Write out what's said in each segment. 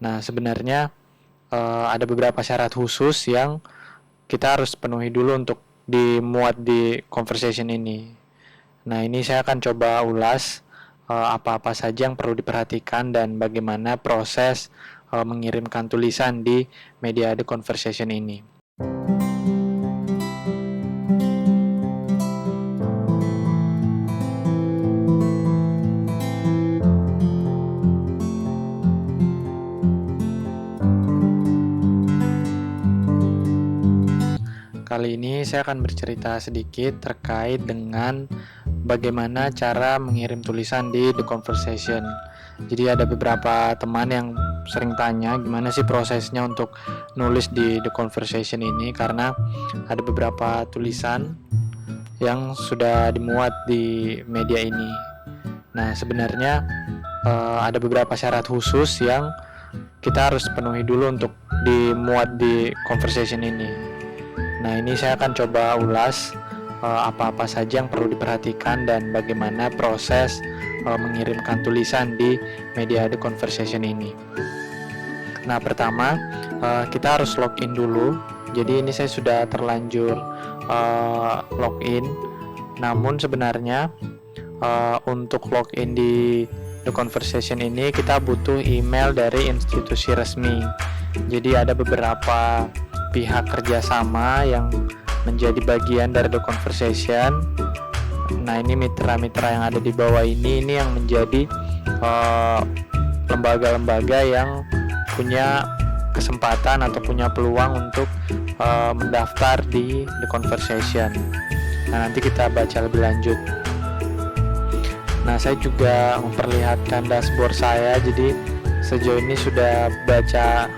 Nah, sebenarnya ada beberapa syarat khusus yang kita harus penuhi dulu untuk dimuat di conversation ini. Nah, ini saya akan coba ulas apa-apa saja yang perlu diperhatikan dan bagaimana proses mengirimkan tulisan di media the conversation ini. Kali ini saya akan bercerita sedikit terkait dengan bagaimana cara mengirim tulisan di The Conversation. Jadi ada beberapa teman yang sering tanya gimana sih prosesnya untuk nulis di The Conversation ini, karena ada beberapa tulisan yang sudah dimuat di media ini. Nah, sebenarnya ada beberapa syarat khusus yang kita harus penuhi dulu untuk dimuat di conversation ini. Nah, ini saya akan coba ulas apa-apa saja yang perlu diperhatikan dan bagaimana proses mengirimkan tulisan di media the conversation ini. Nah, pertama kita harus login dulu. Jadi ini saya sudah terlanjur login. Namun sebenarnya untuk login di the conversation ini kita butuh email dari institusi resmi. Jadi ada beberapa pihak kerjasama yang menjadi bagian dari the conversation. Nah, ini mitra-mitra yang ada di bawah ini yang menjadi lembaga-lembaga yang punya kesempatan atau punya peluang untuk mendaftar di the conversation. Nah, nanti kita baca lebih lanjut. Nah, saya juga memperlihatkan dashboard saya. Jadi sejauh ini sudah baca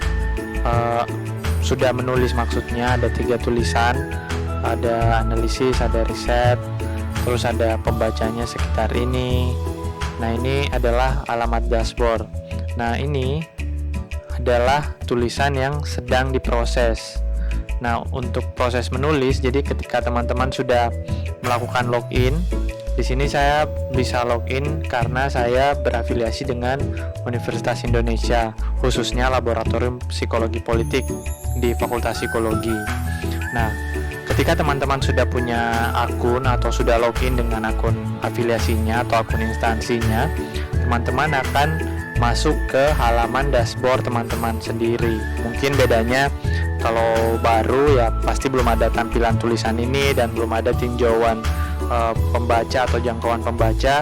sudah menulis, maksudnya ada 3 tulisan, ada analisis, ada riset, terus ada pembacanya sekitar ini. Nah, ini adalah alamat dashboard. Nah, ini adalah tulisan yang sedang diproses. Nah, untuk proses menulis, jadi ketika teman-teman sudah melakukan login, di sini saya bisa login karena saya berafiliasi dengan Universitas Indonesia, khususnya Laboratorium Psikologi Politik di Fakultas Psikologi. Nah, ketika teman-teman sudah punya akun atau sudah login dengan akun afiliasinya atau akun instansinya, teman-teman akan masuk ke halaman dashboard teman-teman sendiri. Mungkin bedanya kalau baru ya pasti belum ada tampilan tulisan ini dan belum ada tinjauan pembaca atau jangkauan pembaca,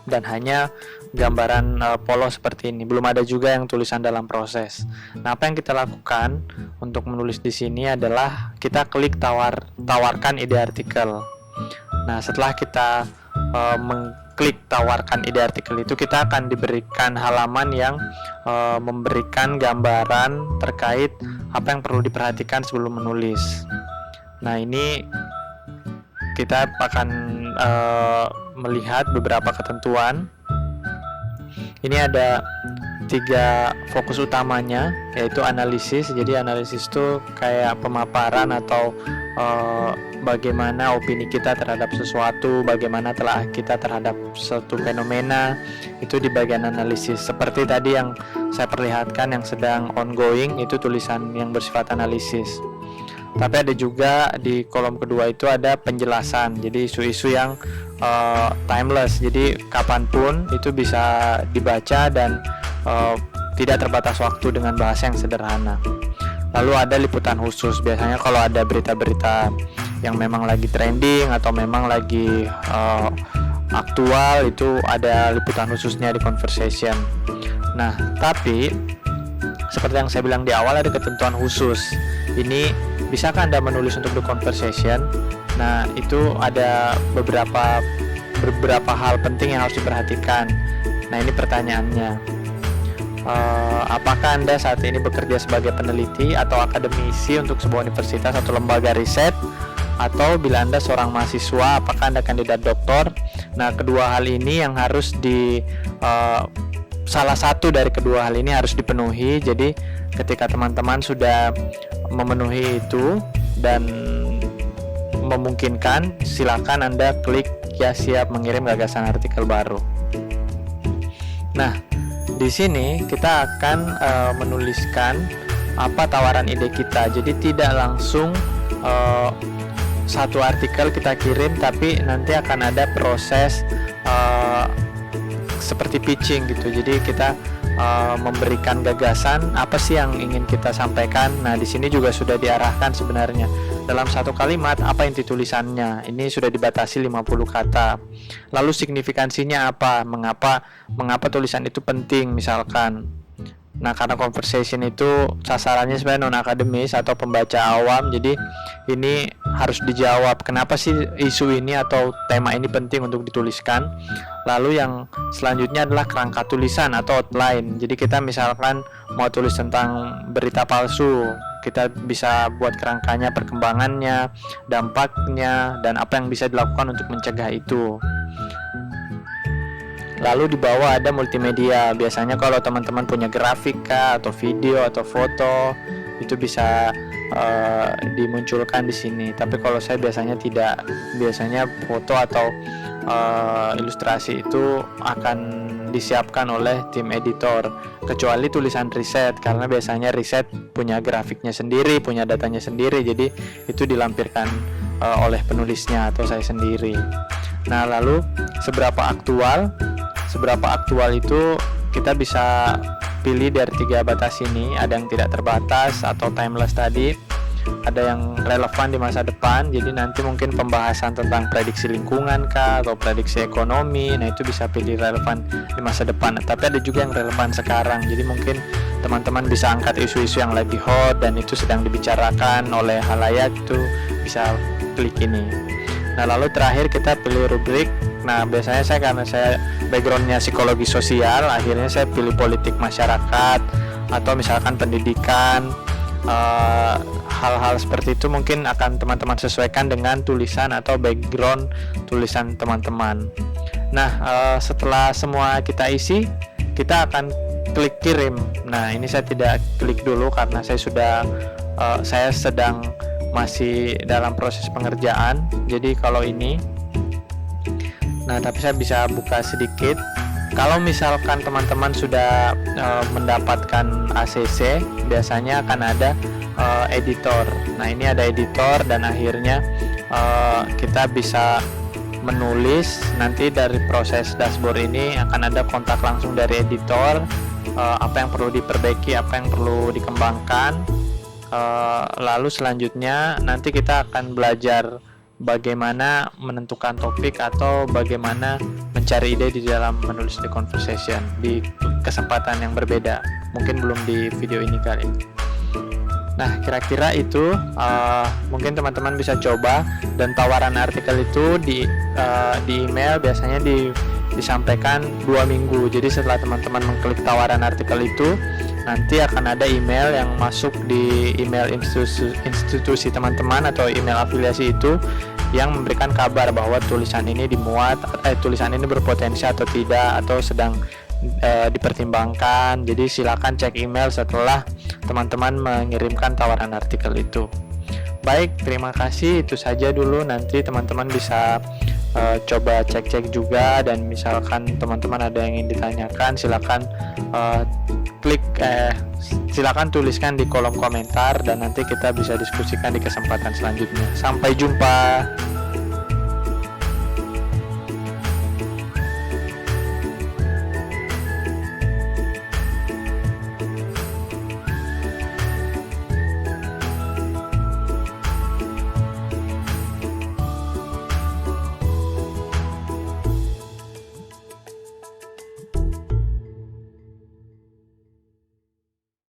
dan hanya gambaran polos seperti ini. Belum ada juga yang tulisan dalam proses. Nah, apa yang kita lakukan untuk menulis di sini adalah kita klik tawarkan ide artikel. Nah, setelah kita mengklik tawarkan ide artikel itu, kita akan diberikan halaman yang memberikan gambaran terkait apa yang perlu diperhatikan sebelum menulis. Nah, ini kita akan melihat beberapa ketentuan. Ini ada 3 fokus utamanya, yaitu analisis. Jadi analisis itu kayak pemaparan atau bagaimana opini kita terhadap sesuatu, bagaimana telah kita terhadap suatu fenomena, itu di bagian analisis. Seperti tadi yang saya perlihatkan yang sedang ongoing, itu tulisan yang bersifat analisis. Tapi ada juga di kolom kedua itu ada penjelasan. Jadi isu-isu yang timeless. Jadi kapanpun itu bisa dibaca dan tidak terbatas waktu dengan bahasa yang sederhana. Lalu ada liputan khusus. Biasanya kalau ada berita-berita yang memang lagi trending atau memang lagi aktual, itu ada liputan khususnya di conversation. Nah, tapi seperti yang saya bilang di awal, ada ketentuan khusus. Ini bisakah Anda menulis untuk the conversation? Nah, itu ada beberapa hal penting yang harus diperhatikan. Nah, ini pertanyaannya. Apakah Anda saat ini bekerja sebagai peneliti atau akademisi untuk sebuah universitas atau lembaga riset? Atau bila Anda seorang mahasiswa, apakah Anda kandidat doktor? Nah, kedua hal ini yang harus salah satu dari kedua hal ini harus dipenuhi. Jadi ketika teman-teman sudah memenuhi itu dan memungkinkan, silakan Anda klik ya siap mengirim gagasan artikel baru. Nah, Di sini kita akan menuliskan apa tawaran ide kita. Jadi tidak langsung satu artikel kita kirim, tapi nanti akan ada proses seperti pitching gitu. Jadi kita memberikan gagasan apa sih yang ingin kita sampaikan. Nah, di sini juga sudah diarahkan sebenarnya dalam satu kalimat apa inti tulisannya. Ini sudah dibatasi 50 kata. Lalu signifikansinya apa? Mengapa tulisan itu penting misalkan. Nah, karena conversation itu sasarannya sebenarnya non akademis atau pembaca awam, jadi ini harus dijawab kenapa sih isu ini atau tema ini penting untuk dituliskan. Lalu yang selanjutnya adalah kerangka tulisan atau outline. Jadi kita misalkan mau tulis tentang berita palsu, kita bisa buat kerangkanya, perkembangannya, dampaknya, dan apa yang bisa dilakukan untuk mencegah itu. Lalu di bawah ada multimedia. Biasanya kalau teman-teman punya grafika atau video atau foto, itu bisa dimunculkan di sini. Tapi kalau saya biasanya tidak. Biasanya foto atau ilustrasi itu akan disiapkan oleh tim editor, kecuali tulisan riset, karena biasanya riset punya grafiknya sendiri, punya datanya sendiri, jadi itu dilampirkan oleh penulisnya atau saya sendiri. Nah, lalu seberapa aktual itu kita bisa pilih dari 3 batas ini. Ada yang tidak terbatas atau timeless tadi, ada yang relevan di masa depan, jadi nanti mungkin pembahasan tentang prediksi lingkungan kah atau prediksi ekonomi. Nah, itu bisa pilih relevan di masa depan. Tapi ada juga yang relevan sekarang, jadi mungkin teman-teman bisa angkat isu-isu yang lagi hot dan itu sedang dibicarakan oleh halayak, itu bisa klik ini. Nah, lalu terakhir kita pilih rubrik. Nah, biasanya karena saya backgroundnya psikologi sosial, akhirnya saya pilih politik masyarakat atau misalkan pendidikan. Hal-hal seperti itu mungkin akan teman-teman sesuaikan dengan tulisan atau background tulisan teman-teman. Nah, setelah semua kita isi, kita akan klik kirim. Nah, ini saya tidak klik dulu karena saya sedang masih dalam proses pengerjaan. Jadi kalau ini, nah, tapi saya bisa buka sedikit. Kalau misalkan teman-teman sudah mendapatkan ACC, biasanya akan ada editor. Nah, ini ada editor dan akhirnya kita bisa menulis. Nanti dari proses dashboard ini akan ada kontak langsung dari editor, apa yang perlu diperbaiki, apa yang perlu dikembangkan. Lalu selanjutnya nanti kita akan belajar bagaimana menentukan topik atau bagaimana mencari ide di dalam menulis The Conversation di kesempatan yang berbeda, mungkin belum di video ini kali. Nah, kira-kira itu mungkin teman-teman bisa coba. Dan tawaran artikel itu di email biasanya disampaikan 2 minggu. Jadi setelah teman-teman mengklik tawaran artikel itu, nanti akan ada email yang masuk di email institusi teman-teman atau email afiliasi itu yang memberikan kabar bahwa tulisan ini tulisan ini berpotensi atau tidak, atau sedang dipertimbangkan. Jadi silakan cek email setelah teman-teman mengirimkan tawaran artikel itu. Baik, terima kasih. Itu saja dulu. Nanti teman-teman bisa coba cek-cek juga, dan misalkan teman-teman ada yang ingin ditanyakan, silakan tuliskan di kolom komentar, dan nanti kita bisa diskusikan di kesempatan selanjutnya. Sampai jumpa.